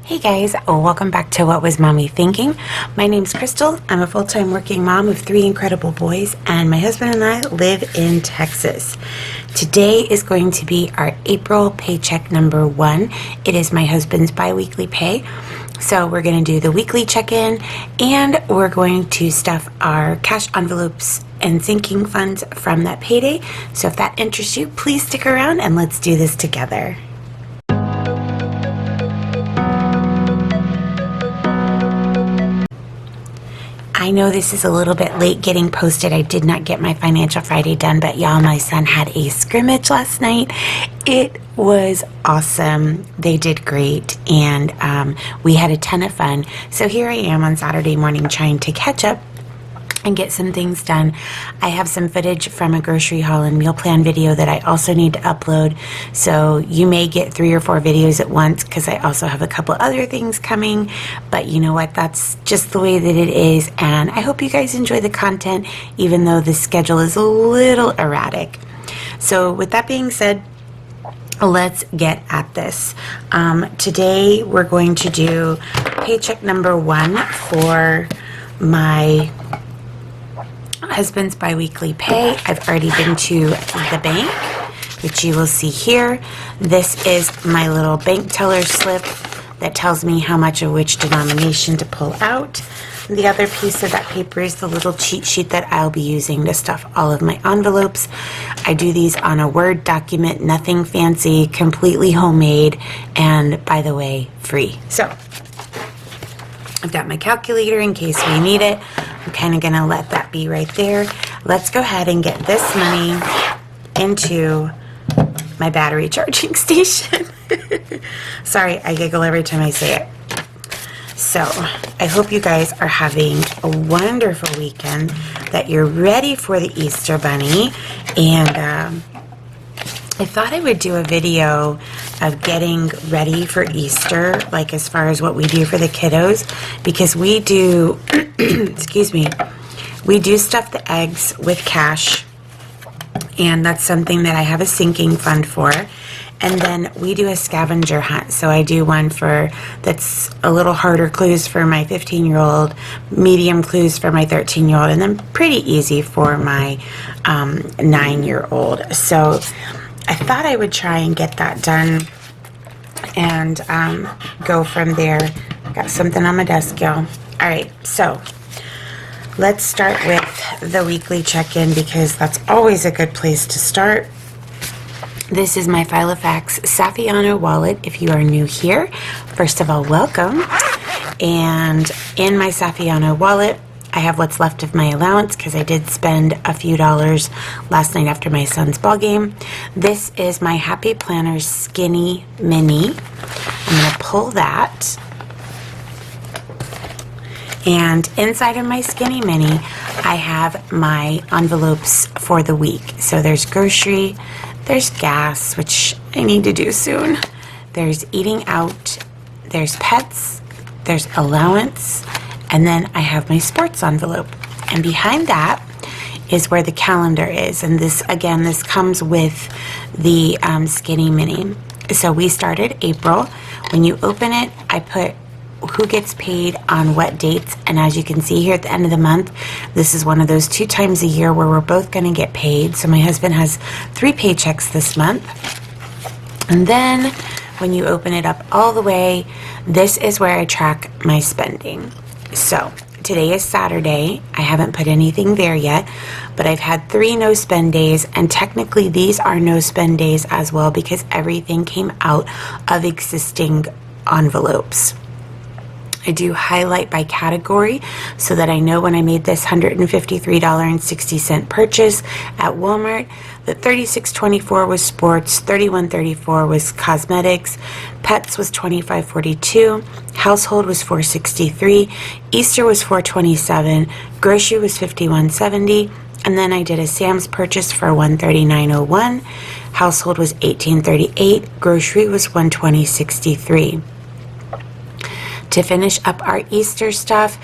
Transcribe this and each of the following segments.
Hey guys, welcome back to What Was Mommy Thinking? My name's Crystal. I'm a full-time working mom of 3 incredible boys, and my husband and I live in Texas. Today is going to be our April paycheck number 1. It is my husband's bi-weekly pay. So we're going to do the weekly check-in, and we're going to stuff our cash envelopes and sinking funds from that payday. So if that interests you, please stick around and let's do this together. I know this is a little bit late getting posted. I did not get my Financial Friday done, but y'all, my son had a scrimmage last night. It was awesome. They did great, and we had a ton of fun. So here I am on Saturday morning trying to catch up and get some things done. I have some footage from a grocery haul and meal plan video that I also need to upload. So you may get 3 or 4 videos at once because I also have a couple other things coming. But you know what? That's just the way that it is. And I hope you guys enjoy the content, even though the schedule is a little erratic. So with that being said, let's get at this. Today we're going to do paycheck number 1 for my husband's bi-weekly pay. I've already been to the bank, which you will see here. This is my little bank teller slip that tells me how much of which denomination to pull out. The other piece of that paper is the little cheat sheet that I'll be using to stuff all of my envelopes. I do these on a Word document, nothing fancy, completely homemade, and by the way, free. So I've got my calculator in case we need it. I'm kind of going to let that be right there. Let's go ahead and get this money into my battery charging station. Sorry, I giggle every time I say it. So I hope you guys are having a wonderful weekend, that you're ready for the Easter Bunny. And I thought I would do a video of getting ready for Easter, like as far as what we do for the kiddos, because we do, excuse me, we do stuff the eggs with cash, and that's something that I have a sinking fund for. And then we do a scavenger hunt. So I do one that's a little harder clues for my 15-year-old, medium clues for my 13-year-old, and then pretty easy for my 9-year-old. So I thought I would try and get that done and go from there. Got something on my desk, y'all. All right, so let's start with the weekly check-in, because that's always a good place to start. This is my Filofax Saffiano wallet. If you are new here, first of all, welcome. And in my Saffiano wallet, I have what's left of my allowance because I did spend a few dollars last night after my son's ball game. This is my Happy Planner Skinny Mini. I'm going to pull that. And inside of my Skinny Mini, I have my envelopes for the week. So there's grocery, there's gas, which I need to do soon. There's eating out, there's pets, there's allowance, and then I have my sports envelope. And behind that is where the calendar is. And this, again, this comes with the Skinny Mini. So we started April. When you open it, I put who gets paid on what dates. And as you can see here at the end of the month, this is one of those 2 times a year where we're both going to get paid. So my husband has 3 paychecks this month. And then when you open it up all the way, this is where I track my spending. So today is Saturday. I haven't put anything there yet, but I've had 3 no spend days, and technically these are no spend days as well because everything came out of existing envelopes. I do highlight by category so that I know when I made this $153.60 purchase at Walmart that $36.24 was sports, $31.34 was cosmetics, pets was $25.42, household was $4.63, Easter was $4.27, grocery was $51.70, and then I did a Sam's purchase for $139.01, household was $18.38, grocery was $120.63. To finish up our Easter stuff,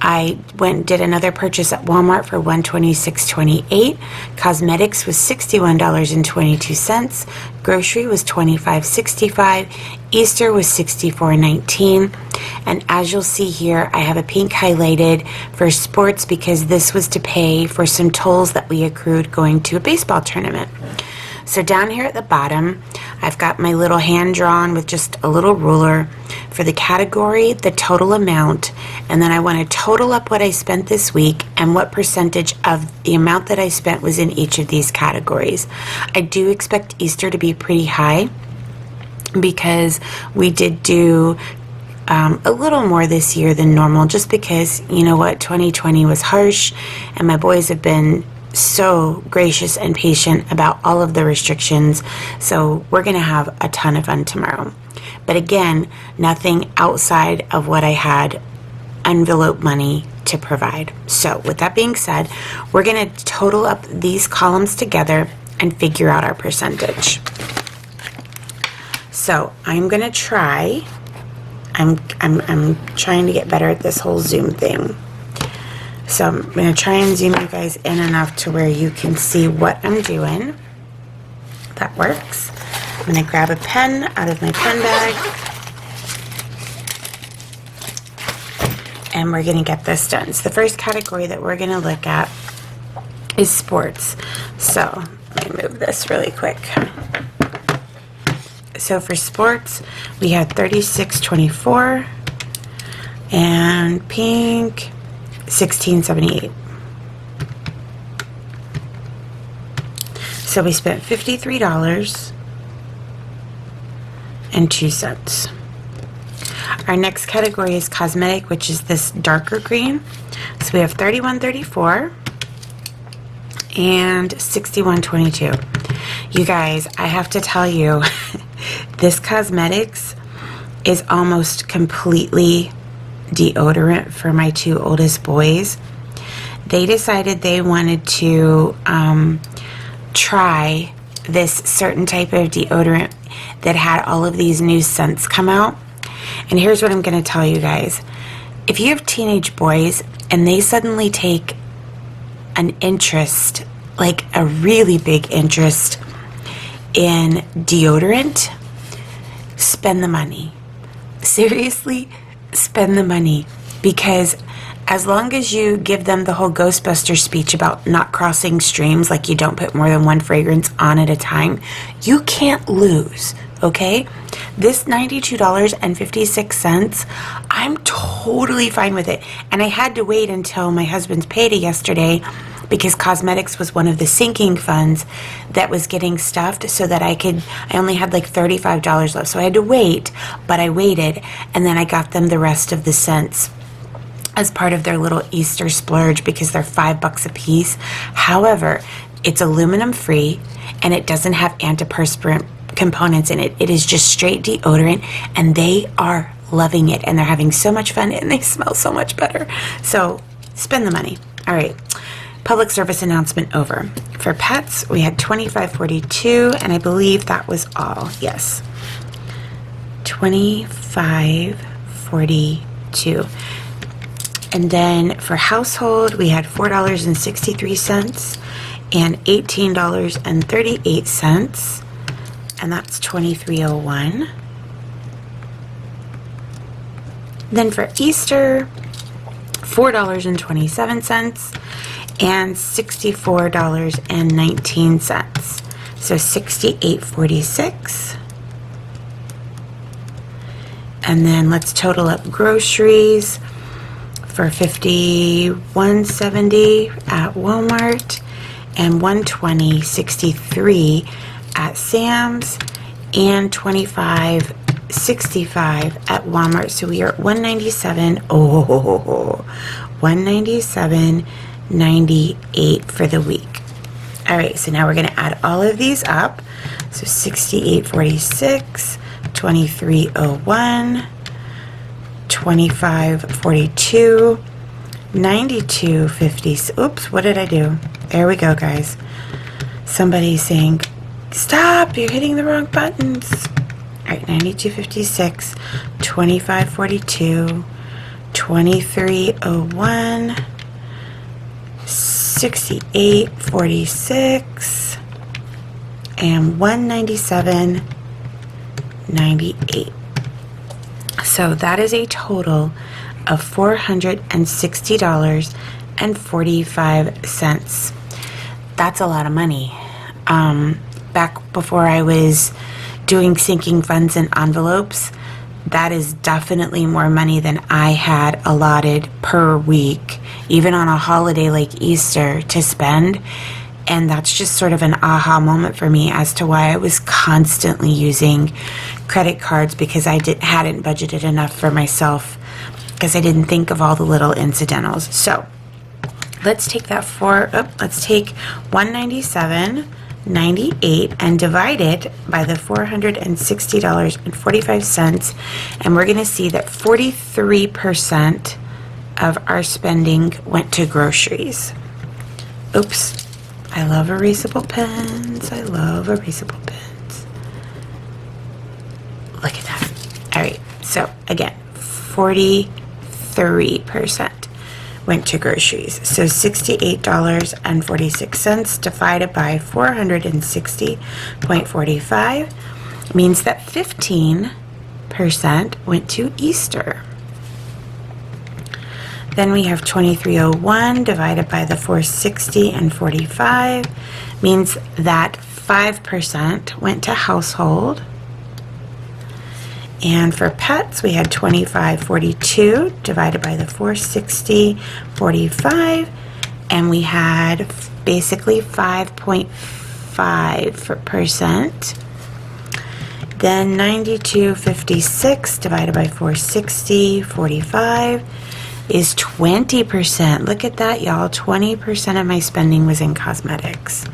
I did another purchase at Walmart for $126.28. Cosmetics was $61.22. Grocery was $25.65. Easter was $64.19. And as you'll see here, I have a pink highlighted for sports because this was to pay for some tolls that we accrued going to a baseball tournament. So down here at the bottom, I've got my little hand drawn with just a little ruler for the category, the total amount, and then I want to total up what I spent this week and what percentage of the amount that I spent was in each of these categories. I do expect Easter to be pretty high because we did do a little more this year than normal, just because, you know what, 2020 was harsh and my boys have been so gracious and patient about all of the restrictions. So we're going to have a ton of fun tomorrow. But again, nothing outside of what I had envelope money to provide. So with that being said, we're going to total up these columns together and figure out our percentage. So I'm going to try. I'm trying to get better at this whole Zoom thing. So I'm going to try and zoom you guys in enough to where you can see what I'm doing. That works. I'm going to grab a pen out of my pen bag. And we're going to get this done. So the first category that we're going to look at is sports. So let me move this really quick. So for sports, we had $36.24 and pink $16.78. So we spent $53.02. Our next category is cosmetic, which is this darker green. So we have $31.34 and $61.22. You guys, I have to tell you, this cosmetics is almost completely deodorant for my two oldest boys. They decided they wanted to try this certain type of deodorant that had all of these new scents come out. And here's what I'm going to tell you guys. If you have teenage boys and they suddenly take an interest, like a really big interest in deodorant, spend the money. Seriously, spend the money, because as long as you give them the whole Ghostbuster speech about not crossing streams, like you don't put more than one fragrance on at a time, you can't lose, okay? This $92.56, I'm totally fine with it. And I had to wait until my husband's payday yesterday because cosmetics was one of the sinking funds that was getting stuffed, so that I only had like $35 left. So I had to wait, but I waited, and then I got them the rest of the scents as part of their little Easter splurge because they're $5 a piece. However, it's aluminum free and it doesn't have antiperspirant components in it. It is just straight deodorant, and they are loving it and they're having so much fun and they smell so much better. So spend the money. All right. Public service announcement over. For pets, we had $25.42, and I believe that was all. Yes. $25.42. And then for household, we had $4.63 and $18.38, and that's $23.01. Then for Easter, $4.27 and $64.19. So $68.46. And then let's total up groceries for $51.70 at Walmart and $120.63 at Sam's and $25.65 at Walmart. So we are at $197. Oh, $197.98 for the week. All right, so now we're going to add all of these up. So $68.46, $23.01, $25.42, $92.50. Oops, what did I do? There we go, guys. Somebody's saying, stop, you're hitting the wrong buttons. All right, $92.56, $25.42, $23.01, $68.46, and $197.98. So that is a total of $460.45. That's a lot of money. Back before I was doing sinking funds in envelopes, that is definitely more money than I had allotted per week, even on a holiday like Easter, to spend. And that's just sort of an aha moment for me as to why I was constantly using credit cards, because I hadn't budgeted enough for myself, because I didn't think of all the little incidentals. So let's take that let's take $197.98 and divide it by the $460.45, and we're going to see that 43% of our spending went to groceries. Oops. I love erasable pens. I love erasable pens. Look at that. All right. So again, 43% went to groceries. So $68.46 divided by 460.45 means that 15% went to Easter. Then we have 2301 divided by the 460 and 45 means that 5% went to household. And for pets, we had 2542 divided by the 460.45, and we had basically 5.5%. Then 9256 divided by 460.45 is 20%. Look at that, y'all. 20% of my spending was in cosmetics.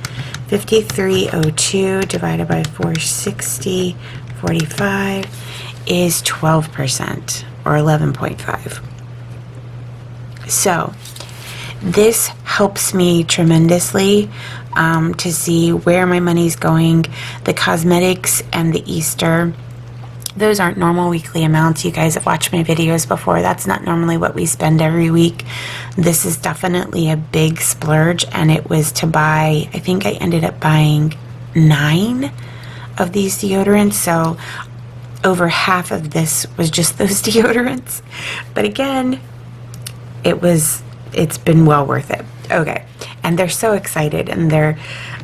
5302 divided by 460.45 is 12%, or 11.5. So this helps me tremendously to see where my money's going. The cosmetics and the Easter, those aren't normal weekly amounts. You guys have watched my videos before. That's not normally what we spend every week. This is definitely a big splurge, and it was to buy, I think I ended up buying 9 of these deodorants. So over half of this was just those deodorants. But again, it's been well worth it. Okay. And they're so excited, and they're,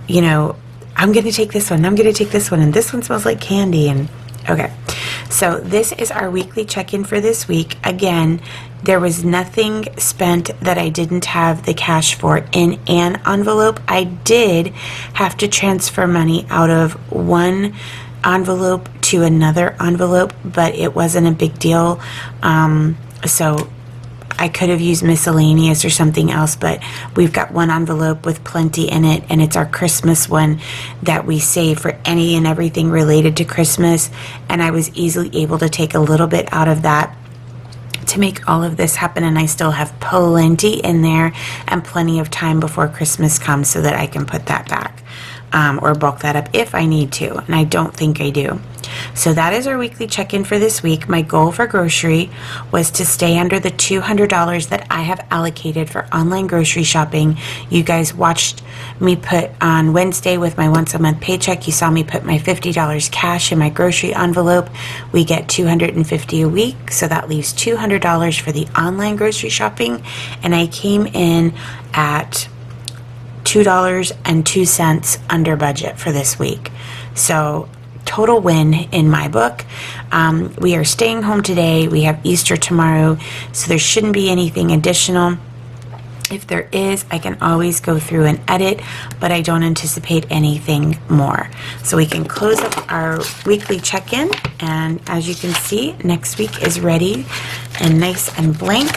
I'm going to take this one. I'm going to take this one. And this one smells like candy. And okay. So this is our weekly check-in for this week. Again, there was nothing spent that I didn't have the cash for in an envelope. I did have to transfer money out of one envelope to another envelope, but it wasn't a big deal. So I could have used miscellaneous or something else, but we've got one envelope with plenty in it, and it's our Christmas one that we save for any and everything related to Christmas. And I was easily able to take a little bit out of that to make all of this happen, and I still have plenty in there and plenty of time before Christmas comes so that I can put that back or bulk that up if I need to, and I don't think I do. So that is our weekly check-in for this week. My goal for grocery was to stay under the $200 that I have allocated for online grocery shopping. You guys watched me put on Wednesday with my once-a-month paycheck. You saw me put my $50 cash in my grocery envelope. We get $250 a week, so that leaves $200 for the online grocery shopping, and I came in at $2.02 under budget for this week. So total win in my book. We are staying home today. We have Easter tomorrow, so there shouldn't be anything additional. If there is, I can always go through and edit, but I don't anticipate anything more. So we can close up our weekly check-in, and as you can see, next week is ready and nice and blank.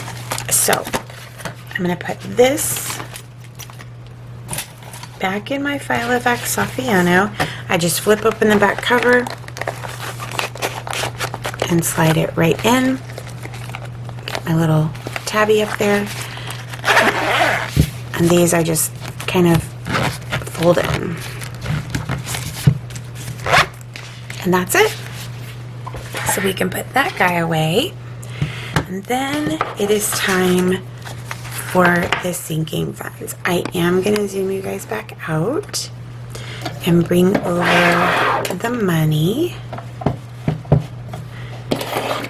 So I'm going to put this back in my Filofax Saffiano. I just flip open the back cover and slide it right in. Get my little tabby up there. And these I just kind of fold in. And that's it. So we can put that guy away. And then it is time for the sinking funds. I am going to zoom you guys back out and bring over the money.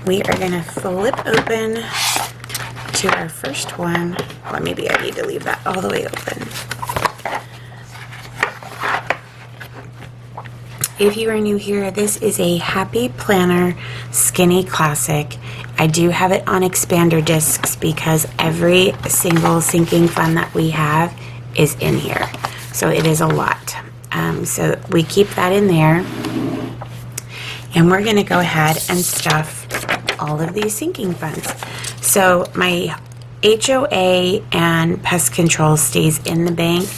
we are going to flip open to our first one. Well, maybe I need to leave that all the way open. If you are new here, this is a Happy Planner Skinny Classic. I do have it on expander discs because every single sinking fund that we have is in here. So it is a lot. So we keep that in there. And we're going to go ahead and stuff all of these sinking funds. So my HOA and pest control stays in the bank.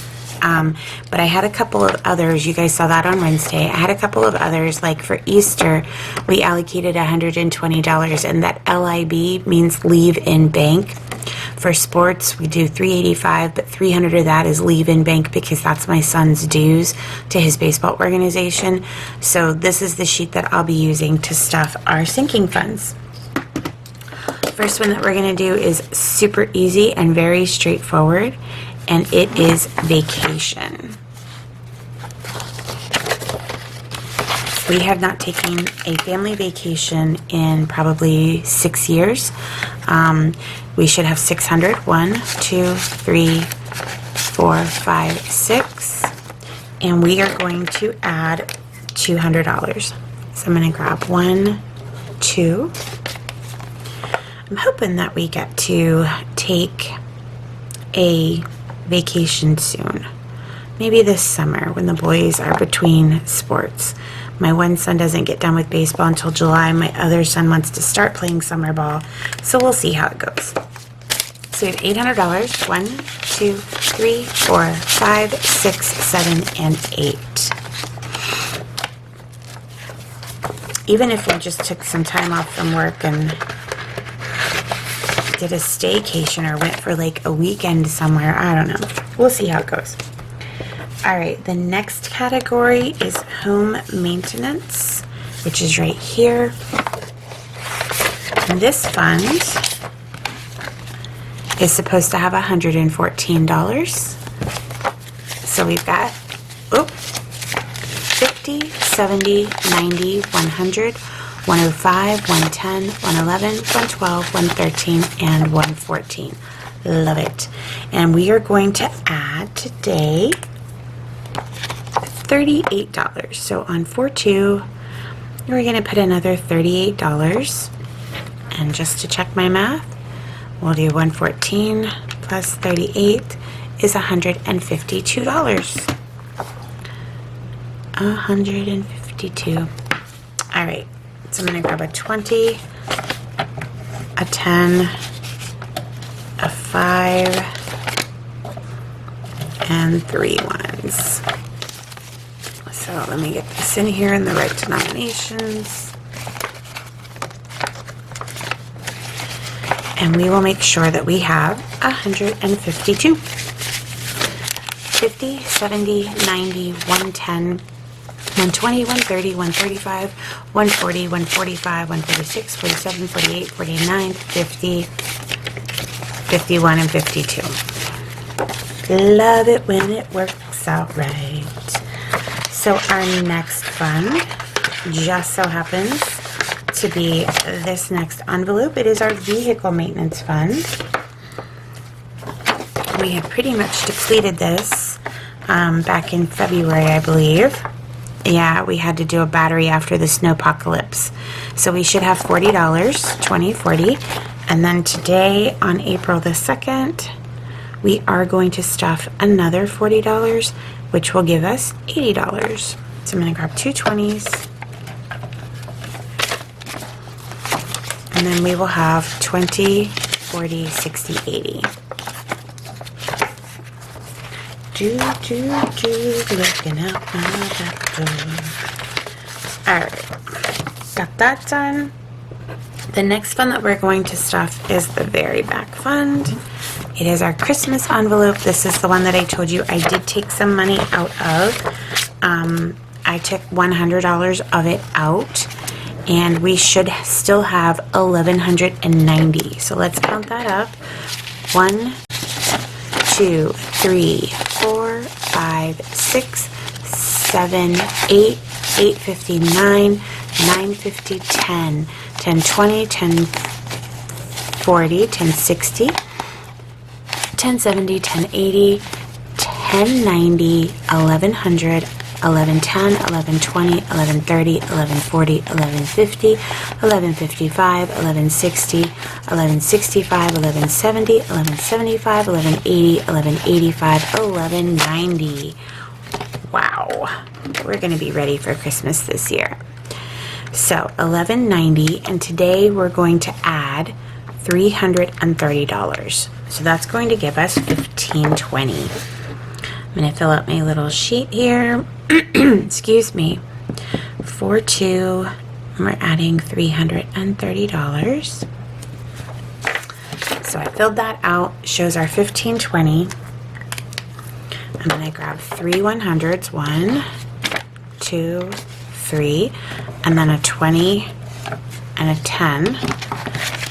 But I had a couple of others. You guys saw that on Wednesday. I had a couple of others, like for Easter, we allocated $120, and that LIB means leave in bank. For sports, we do $385, but $300 of that is leave in bank because that's my son's dues to his baseball organization. So this is the sheet that I'll be using to stuff our sinking funds. First one that we're going to do is super easy and very straightforward, and it is vacation. We have not taken a family vacation in probably 6 years. We should have 600. 1, 2, 3, 4, 5, 6. And we are going to add $200. So I'm going to grab 1, 2. I'm hoping that we get to take a vacation soon. Maybe this summer when the boys are between sports. My one son doesn't get done with baseball until July. My other son wants to start playing summer ball. So we'll see how it goes. So we have $800. 1, 2, 3, 4, 5, 6, 7, and 8. Even if we just took some time off from work and did a staycation or went for like a weekend somewhere, I don't know. We'll see how it goes. All right, the next category is home maintenance, which is right here. And this fund is supposed to have $114. So we've got 50, 70, 90, 100, 105, 110, 111, 112, 113, and 114. Love it. And we are going to add today $38. So on 4/2, we're going to put another $38. And just to check my math, we'll do 114 plus 38 is $152. 152. All right. So I'm going to grab a 20, a 10, a 5, and 3 ones. So let me get this in here in the right denominations. And we will make sure that we have 152. 50, 70, 90, 110, 120, 130, 135, 140, 145, 146, 47, 48, 49, 50, 51, and 52. Love it when it works out right. So our next fund just so happens to be this next envelope. It is our vehicle maintenance fund. We had pretty much depleted this back in February, I believe. Yeah, we had to do a battery after the snowpocalypse. So we should have $40, 20, 40. And then today, on April the 2nd, we are going to stuff another $40, which will give us $80. So I'm going to grab 2 20s. And then we will have 20, 40, 60, 80. Looking out my back door. Alright, got that done. The next fund that we're going to stuff is the very back fund. It is our Christmas envelope. This is the one that I told you I did take some money out of. I took $100 of it out, and we should still have $1,190. So let's count that up. 1, 2, 3, 4, 5, 6, 7, 8, 8.59, 9.50, 10. 1020, 1040, 1060, 1070, 1080, 1090, 1100, 1110, 1120, 1130, 1140, 1150, 1155, 1160, 1165, 1170, 1175, 1180, 1185, 1190. Wow, we're going to be ready for Christmas this year. So 1190, and today we're going to add $330. So that's going to give us $1520. I'm going to fill out my little sheet here. Excuse me. 42, and we're adding $330. So I filled that out. Shows our $1520. I'm going to grab 3 100s. 1, 2, 3, and then a 20 and a 10.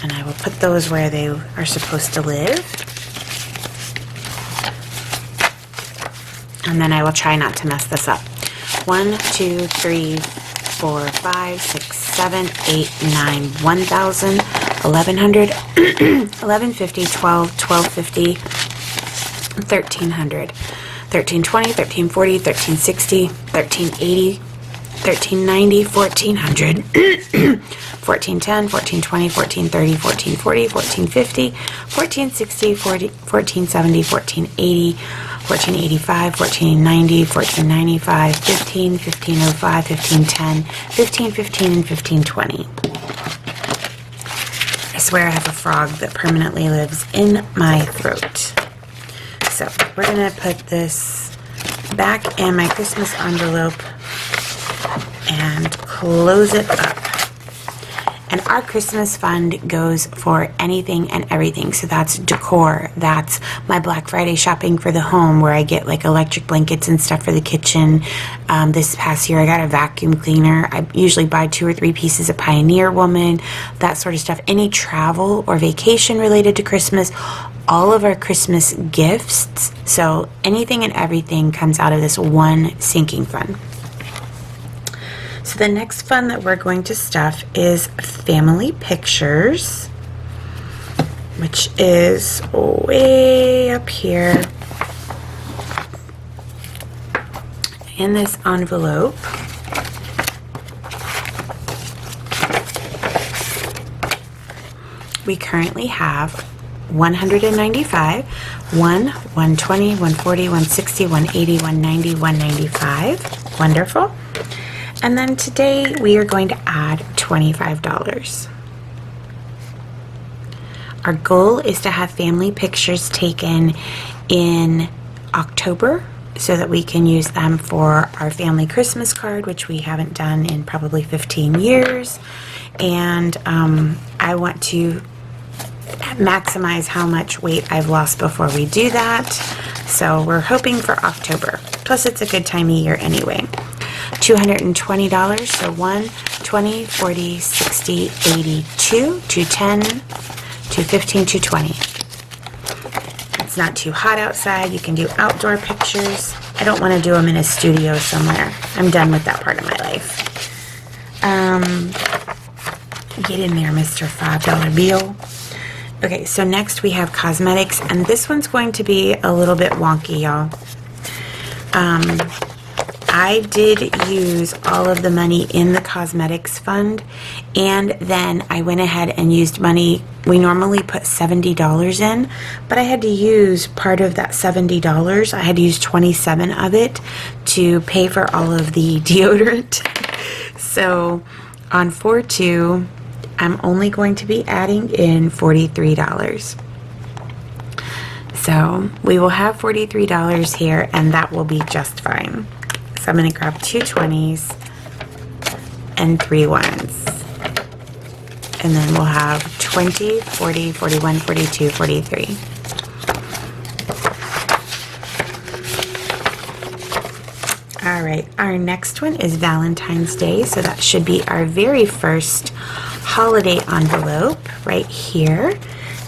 And I will put those where they are supposed to live. And then I will try not to mess this up. 1, 2, 3, 4, 5, 6, 7, 8, 9, 1,000, 1,100, 1,150, 12, 1,250, 1,300, 1,320, 1,340, 1,360, 1,380, 1,390, 1,400, 1,410, 1,420, 1,430, 1,440, 1,450, 1,460, 1,470, 1,480, 1485, 1490, 1495, 15, 1505, 1510, 1515, and 1520. I swear I have a frog that permanently lives in my throat. So we're going to put this back in my Christmas envelope and close it up. And our Christmas fund goes for anything and everything. So that's decor. That's my Black Friday shopping for the home, where I get like electric blankets and stuff for the kitchen. This past year I got a vacuum cleaner. I usually buy 2 or 3 pieces of Pioneer Woman, that sort of stuff. Any travel or vacation related to Christmas, all of our Christmas gifts. So anything and everything comes out of this one sinking fund. So the next fund that we're going to stuff is family pictures, which is way up here in this envelope. We currently have 195, 120, 140, 160, 180, 190, 195. Wonderful. And then today we are going to add $25. Our goal is to have family pictures taken in October so that we can use them for our family Christmas card, which we haven't done in probably 15 years. And I want to maximize how much weight I've lost before we do that. So we're hoping for October. Plus it's a good time of year anyway. $220, so 1, 20, 40, 60, 80, 2, 210, 215, 220. It's not too hot outside. You can do outdoor pictures. I don't want to do them in a studio somewhere. I'm done with that part of my life. Get in there, Mr. $5 bill. Okay, so next we have cosmetics, and this one's going to be a little bit wonky, y'all. I did use all of the money in the cosmetics fund, and then I went ahead and used money. We normally put $70 in, but I had to use part of that $70. I had to use 27 of it to pay for all of the deodorant. So on 4/2, I'm only going to be adding in $43. So we will have $43 here, and that will be just fine. So I'm going to grab 2 20s and 3 1s. And then we'll have 20, 40, 41, 42, 43. All right, our next one is Valentine's Day. So that should be our very first holiday envelope right here.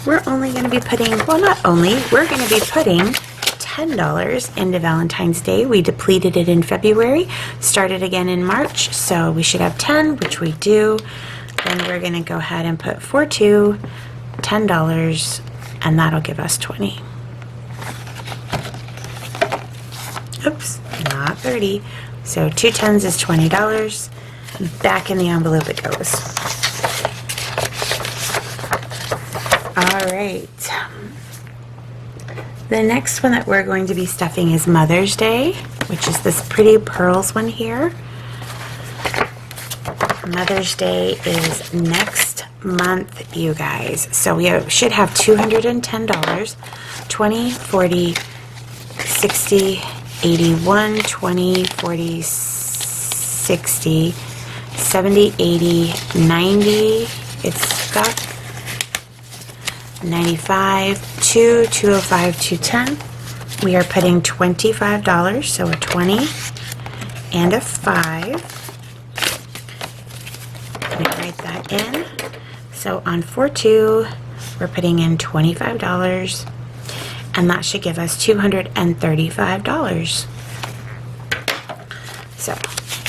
We're only going to be putting, well, not only, we're going to be putting $10 into Valentine's Day. We depleted it in February, started again in March, so we should have 10, which we do. then we're going to go ahead and put 4 2, $10, and that'll give us 20. Oops, not 30. So 2 10s is $20. Back in the envelope it goes. All right. The next one that we're going to be stuffing is Mother's Day, which is this pretty pearls one here. Mother's Day is next month, you guys. So we should have $210, 20, 40, 60, 81, 20, 40, 60, 70, 80, 90. It's stuck. 95, 2, 205, 210. We are putting $25, so a 20 and a 5. Let me write that in. So on 4 2, we're putting in $25, and that should give us $235. So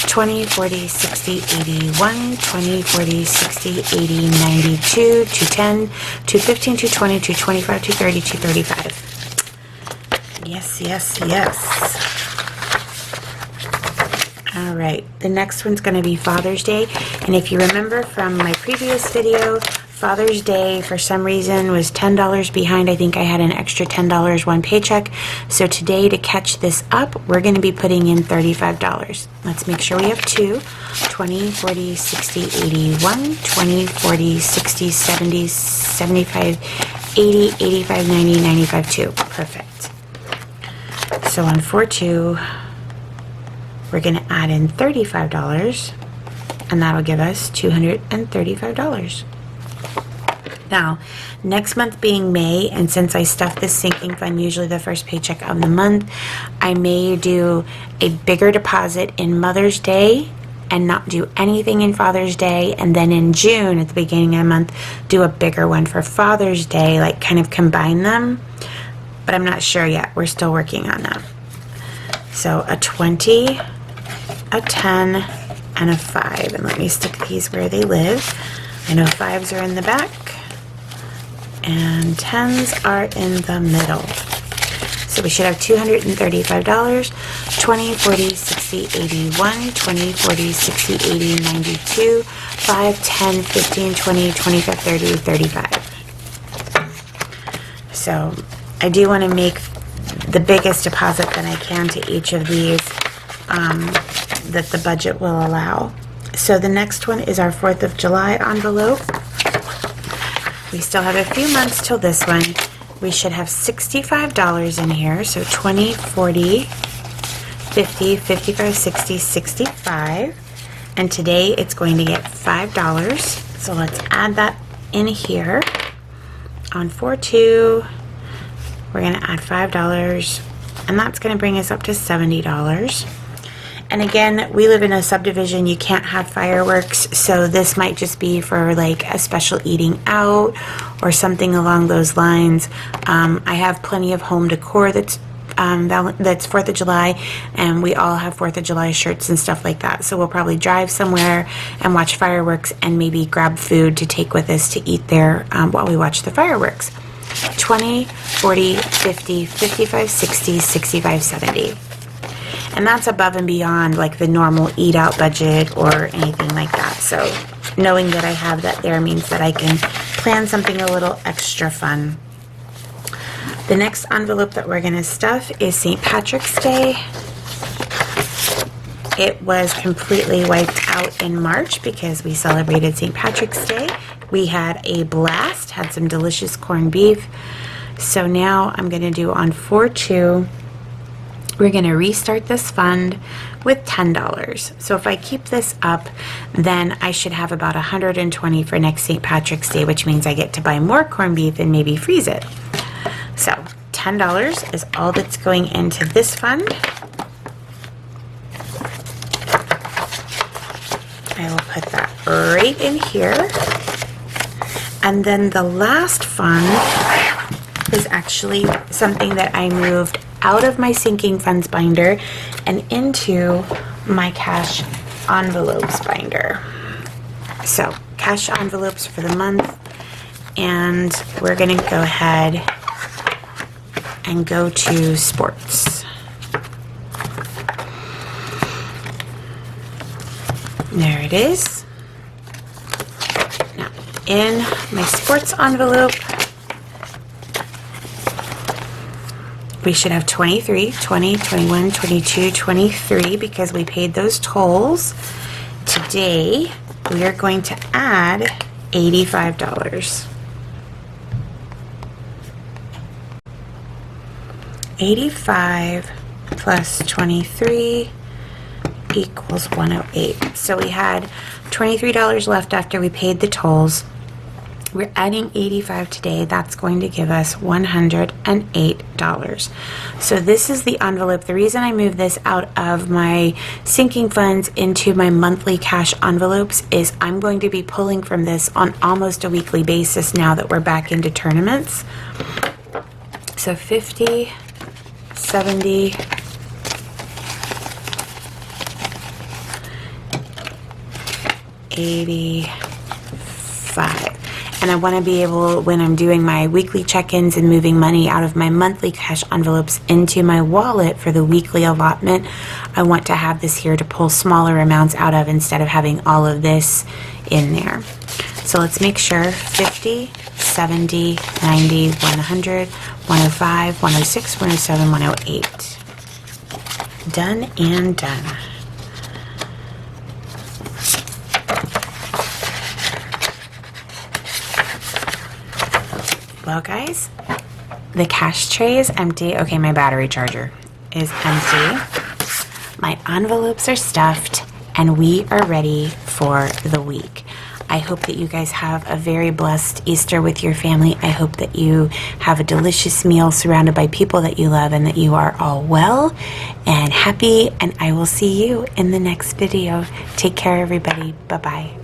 20, 40, 60, 81, 20, 40, 60, 80, 92, 210, 215, 220, 225, 230, 235. Yes, yes, yes. All right, the next one's going to be Father's Day. And if you remember from my previous video, Father's Day, for some reason, was $10 behind. I think I had an extra $10 one paycheck. So today, to catch this up, we're going to be putting in $35. Let's make sure we have 2. 20, 40, 60, 81, 20, 40, 60, 70, 75, 80, 85, 90, 95, 2. Perfect. So on 4 2, we're going to add in $35, and that'll give us $235. Now, next month being May, and since I stuff this sinking fund usually the first paycheck of the month, I may do a bigger deposit in Mother's Day and not do anything in Father's Day, and then in June at the beginning of the month do a bigger one for Father's Day, like kind of combine them, but I'm not sure yet. We're still working on that. So a 20, a 10, and a 5, and let me stick these where they live. I know 5s are in the back, and 10s are in the middle. So we should have $235, 20, 40, 60, 81, 20, 40, 60, 80, 92, 5, 10, 15, 20, 25, 30, 35. So I do want to make the biggest deposit that I can to each of these that the budget will allow. So the next one is our 4th of July envelope. We still have a few months till this one. We should have $65 in here. So 20, 40, 50, 55, 60, 65. And today it's going to get $5. So let's add that in here. On 4 2, we're going to add $5. And that's going to bring us up to $70. And again, we live in a subdivision. You can't have fireworks, so this might just be for like a special eating out or something along those lines. I have plenty of home decor that's 4th of July, and we all have 4th of July shirts and stuff like that. So we'll probably drive somewhere and watch fireworks and maybe grab food to take with us to eat there while we watch the fireworks. 20, 40, 50, 55, 60, 65, 70. And that's above and beyond like the normal eat out budget or anything like that. So knowing that I have that there means that I can plan something a little extra fun. The next envelope that we're going to stuff is St. Patrick's Day. It was completely wiped out in March because we celebrated St. Patrick's Day. We had a blast, had some delicious corned beef. So now I'm going to do on 4 2. We're going to restart this fund with $10. So if I keep this up, then I should have about $120 for next St. Patrick's Day, which means I get to buy more corned beef and maybe freeze it. So $10 is all that's going into this fund. I will put that right in here. And then the last fund is actually something that I moved out of my sinking funds binder and into my cash envelopes binder. So cash envelopes for the month, and we're going to go ahead and go to sports. There it is. Now, in my sports envelope, we should have 23, 20, 21, 22, 23 because we paid those tolls. Today, we are going to add $85. 85 plus 23 equals 108. So we had $23 left after we paid the tolls. We're adding 85 today. That's going to give us $108. So this is the envelope. The reason I moved this out of my sinking funds into my monthly cash envelopes is I'm going to be pulling from this on almost a weekly basis now that we're back into tournaments. So 50, 70, 85. And I want to be able, when I'm doing my weekly check-ins and moving money out of my monthly cash envelopes into my wallet for the weekly allotment, I want to have this here to pull smaller amounts out of instead of having all of this in there. So let's make sure 50, 70, 90, 100, 105, 106, 107, 108. Done and done. Well, guys, the cash tray is empty. Okay, my battery charger is empty. My envelopes are stuffed, and we are ready for the week. I hope that you guys have a very blessed Easter with your family. I hope that you have a delicious meal surrounded by people that you love and that you are all well and happy, and I will see you in the next video. Take care, everybody. Bye-bye.